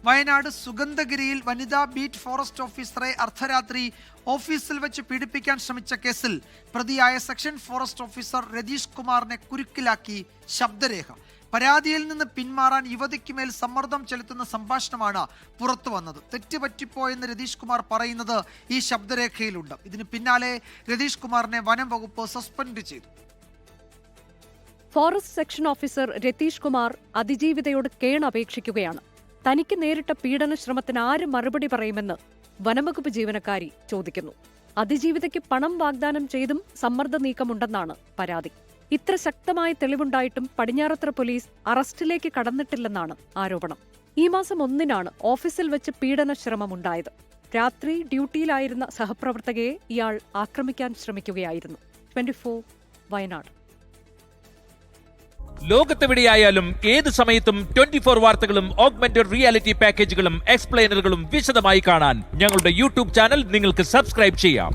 വയനാട് സുഗന്ധഗിരിയിൽ വനിതാ beat forest ഓഫീസറെ അർദ്ധരാത്രി ഓഫീസിൽ വെച്ച് പീഡിപ്പിക്കാൻ ശ്രമിച്ച കേസിൽ പ്രതിയായ സെക്ഷൻ ഫോറസ്റ്റ് ഓഫീസർ രതീഷ് കുമാറിനെ കുരുക്കിലാക്കി ശബ്ദരേഖ. പരാതിയിൽ നിന്ന് പിന്മാറാൻ യുവതിക്കുമേൽ സമ്മർദ്ദം ചെലുത്തുന്ന സംഭാഷണമാണ് പുറത്തു വന്നത്. തെറ്റുപറ്റിപ്പോയെന്ന് രതീഷ് കുമാർ പറയുന്നത് ഈ ശബ്ദരേഖയിലുണ്ട്. ഇതിന് പിന്നാലെ രതീഷ് കുമാറിനെ വനം വകുപ്പ് സസ്പെൻഡ് ചെയ്തു. Forest section officer Ratheesh Kumar അതിജീവിതയോട് കേണപേക്ഷിക്കുകയാണ്. തനിക്ക് നേരിട്ട പീഡന ശ്രമത്തിന് ആര് മറുപടി പറയുമെന്ന് വനംവകുപ്പ് ജീവനക്കാരി ചോദിക്കുന്നു. അതിജീവിതയ്ക്ക് പണം വാഗ്ദാനം ചെയ്തും സമ്മർദ്ദ നീക്കമുണ്ടെന്നാണ് പരാതി. ഇത്ര ശക്തമായ തെളിവുണ്ടായിട്ടും പടിഞ്ഞാറത്തറ പോലീസ് അറസ്റ്റിലേക്ക് കടന്നിട്ടില്ലെന്നാണ് ആരോപണം. ഈ മാസം 1-നാണ് ഓഫീസിൽ വെച്ച് പീഡന ശ്രമമുണ്ടായത്. രാത്രി ഡ്യൂട്ടിയിലായിരുന്ന സഹപ്രവർത്തകയെ ഇയാൾ ആക്രമിക്കാൻ ശ്രമിക്കുകയായിരുന്നു. 24 വയനാട്. ലോകത്തെവിടെയായാലും ഏത് സമയത്തും 24 വാർത്തകളും ഓഗ്മെന്റഡ് റിയാലിറ്റി പാക്കേജുകളും എക്സ്പ്ലെയിനറുകളും വിശദമായി കാണാൻ ഞങ്ങളുടെ യൂട്യൂബ് ചാനൽ നിങ്ങൾക്ക് സബ്സ്ക്രൈബ് ചെയ്യാം.